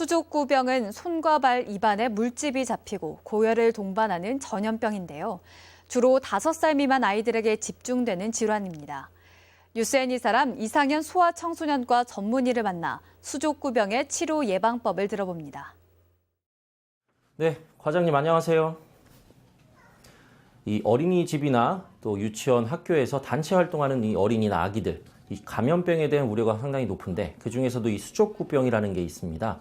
수족구병은 손과 발, 입안에 물집이 잡히고 고열을 동반하는 전염병인데요. 주로 5살 미만 아이들에게 집중되는 질환입니다. 뉴스엔 이 사람 이상현 소아청소년과 전문의를 만나 수족구병의 치료 예방법을 들어봅니다. 네, 과장님 안녕하세요. 이 어린이집이나 또 유치원, 학교에서 단체 활동하는 이 어린이나 아기들, 이 감염병에 대한 우려가 상당히 높은데 그중에서도 이 수족구병이라는 게 있습니다.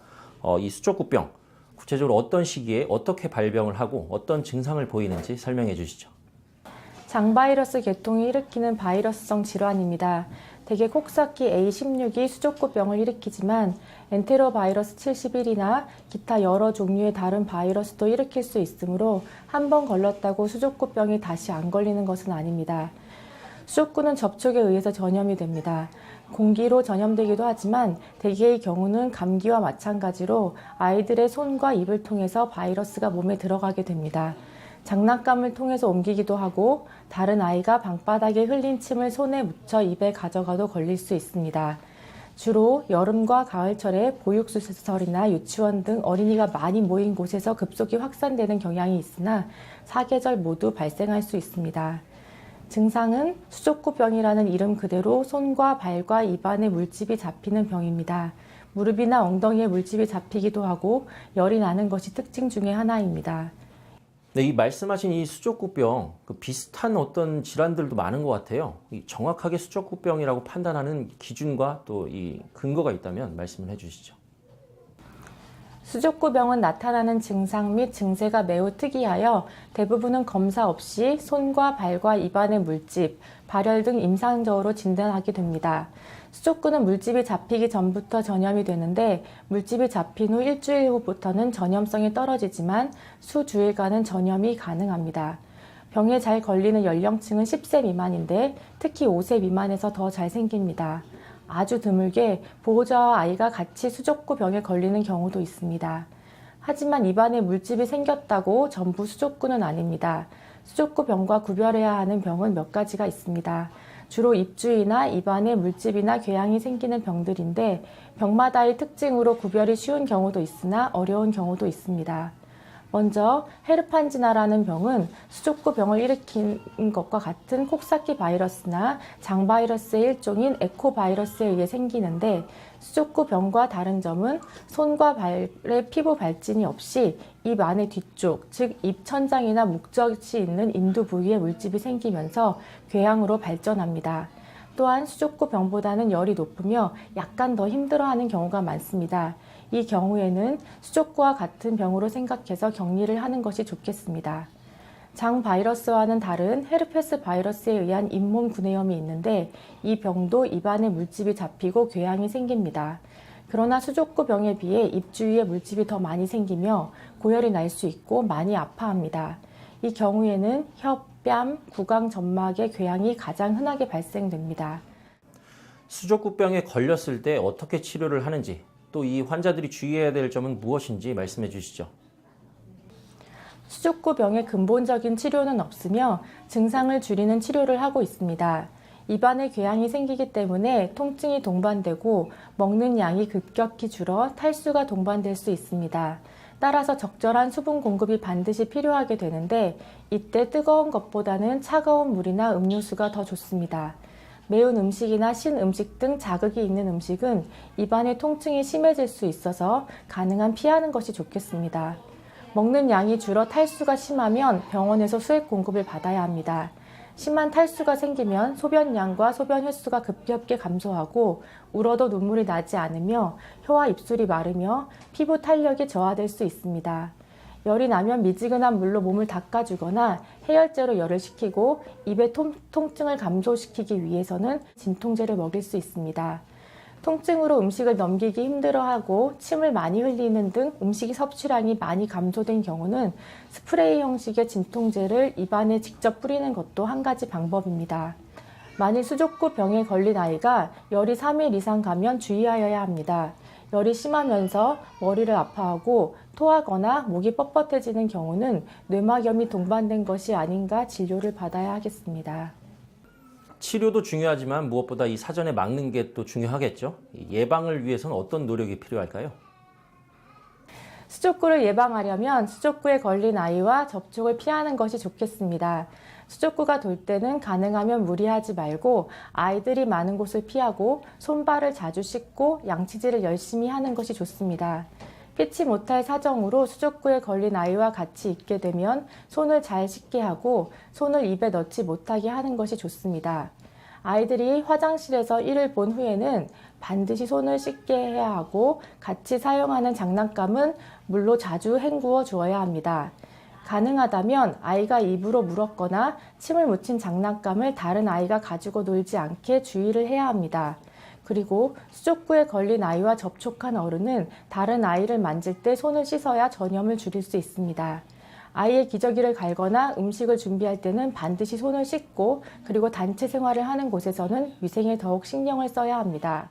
이 수족구병, 구체적으로 어떤 시기에 어떻게 발병을 하고 어떤 증상을 보이는지 설명해 주시죠. 장바이러스 계통이 일으키는 바이러스성 질환입니다. 대개 콕사키 A16이 수족구병을 일으키지만 엔테로바이러스 71이나 기타 여러 종류의 다른 바이러스도 일으킬 수 있으므로 한 번 걸렸다고 수족구병이 다시 안 걸리는 것은 아닙니다. 수족구는 접촉에 의해서 전염이 됩니다. 공기로 전염되기도 하지만 대개의 경우는 감기와 마찬가지로 아이들의 손과 입을 통해서 바이러스가 몸에 들어가게 됩니다. 장난감을 통해서 옮기기도 하고 다른 아이가 방바닥에 흘린 침을 손에 묻혀 입에 가져가도 걸릴 수 있습니다. 주로 여름과 가을철에 보육시설이나 유치원 등 어린이가 많이 모인 곳에서 급속히 확산되는 경향이 있으나 사계절 모두 발생할 수 있습니다. 증상은 수족구병이라는 이름 그대로 손과 발과 입안에 물집이 잡히는 병입니다. 무릎이나 엉덩이에 물집이 잡히기도 하고 열이 나는 것이 특징 중에 하나입니다. 네, 이 말씀하신 이 수족구병, 비슷한 어떤 질환들도 많은 것 같아요. 정확하게 수족구병이라고 판단하는 기준과 또 이 근거가 있다면 말씀을 해주시죠. 수족구병은 나타나는 증상 및 증세가 매우 특이하여 대부분은 검사 없이 손과 발과 입안의 물집, 발열 등 임상적으로 진단하게 됩니다. 수족구는 물집이 잡히기 전부터 전염이 되는데 물집이 잡힌 후 일주일 후부터는 전염성이 떨어지지만 수주일간은 전염이 가능합니다. 병에 잘 걸리는 연령층은 10세 미만인데 특히 5세 미만에서 더 잘 생깁니다. 아주 드물게 보호자와 아이가 같이 수족구병에 걸리는 경우도 있습니다. 하지만 입안에 물집이 생겼다고 전부 수족구는 아닙니다. 수족구병과 구별해야 하는 병은 몇 가지가 있습니다. 주로 입주위나 입안에 물집이나 궤양이 생기는 병들인데 병마다의 특징으로 구별이 쉬운 경우도 있으나 어려운 경우도 있습니다. 먼저 헤르판지나라는 병은 수족구병을 일으킨 것과 같은 콕사키 바이러스나 장바이러스의 일종인 에코바이러스에 의해 생기는데 수족구병과 다른 점은 손과 발의 피부 발진이 없이 입 안의 뒤쪽, 즉 입 천장이나 목젖이 있는 인두 부위에 물집이 생기면서 궤양으로 발전합니다. 또한 수족구병보다는 열이 높으며 약간 더 힘들어하는 경우가 많습니다. 이 경우에는 수족구와 같은 병으로 생각해서 격리를 하는 것이 좋겠습니다. 장 바이러스와는 다른 헤르페스 바이러스에 의한 잇몸 구내염이 있는데 이 병도 입안에 물집이 잡히고 궤양이 생깁니다. 그러나 수족구병에 비해 입 주위에 물집이 더 많이 생기며 고열이 날 수 있고 많이 아파합니다. 이 경우에는 혀, 뺨, 구강 점막의 궤양이 가장 흔하게 발생됩니다. 수족구병에 걸렸을 때 어떻게 치료를 하는지 또 이 환자들이 주의해야 될 점은 무엇인지 말씀해 주시죠. 수족구병의 근본적인 치료는 없으며 증상을 줄이는 치료를 하고 있습니다. 입안에 궤양이 생기기 때문에 통증이 동반되고 먹는 양이 급격히 줄어 탈수가 동반될 수 있습니다. 따라서 적절한 수분 공급이 반드시 필요하게 되는데 이때 뜨거운 것보다는 차가운 물이나 음료수가 더 좋습니다. 매운 음식이나 신 음식 등 자극이 있는 음식은 입안의 통증이 심해질 수 있어서 가능한 피하는 것이 좋겠습니다. 먹는 양이 줄어 탈수가 심하면 병원에서 수액 공급을 받아야 합니다. 심한 탈수가 생기면 소변량과 소변 횟수가 급격히 감소하고 울어도 눈물이 나지 않으며 혀와 입술이 마르며 피부 탄력이 저하될 수 있습니다. 열이 나면 미지근한 물로 몸을 닦아주거나 해열제로 열을 식히고 입의 통증을 감소시키기 위해서는 진통제를 먹일 수 있습니다. 통증으로 음식을 넘기기 힘들어하고 침을 많이 흘리는 등 음식 섭취량이 많이 감소된 경우는 스프레이 형식의 진통제를 입안에 직접 뿌리는 것도 한 가지 방법입니다. 만일 수족구병에 걸린 아이가 열이 3일 이상 가면 주의하여야 합니다. 열이 심하면서 머리를 아파하고 토하거나 목이 뻣뻣해지는 경우는 뇌막염이 동반된 것이 아닌가 진료를 받아야 하겠습니다. 치료도 중요하지만 무엇보다 이 사전에 막는 게 또 중요하겠죠. 예방을 위해서는 어떤 노력이 필요할까요? 수족구를 예방하려면 수족구에 걸린 아이와 접촉을 피하는 것이 좋겠습니다. 수족구가 돌 때는 가능하면 무리하지 말고 아이들이 많은 곳을 피하고 손발을 자주 씻고 양치질을 열심히 하는 것이 좋습니다. 피치 못할 사정으로 수족구에 걸린 아이와 같이 있게 되면 손을 잘 씻게 하고 손을 입에 넣지 못하게 하는 것이 좋습니다. 아이들이 화장실에서 이를 본 후에는 반드시 손을 씻게 해야 하고 같이 사용하는 장난감은 물로 자주 헹구어 주어야 합니다. 가능하다면 아이가 입으로 물었거나 침을 묻힌 장난감을 다른 아이가 가지고 놀지 않게 주의를 해야 합니다. 그리고 수족구에 걸린 아이와 접촉한 어른은 다른 아이를 만질 때 손을 씻어야 전염을 줄일 수 있습니다. 아이의 기저귀를 갈거나 음식을 준비할 때는 반드시 손을 씻고 그리고 단체 생활을 하는 곳에서는 위생에 더욱 신경을 써야 합니다.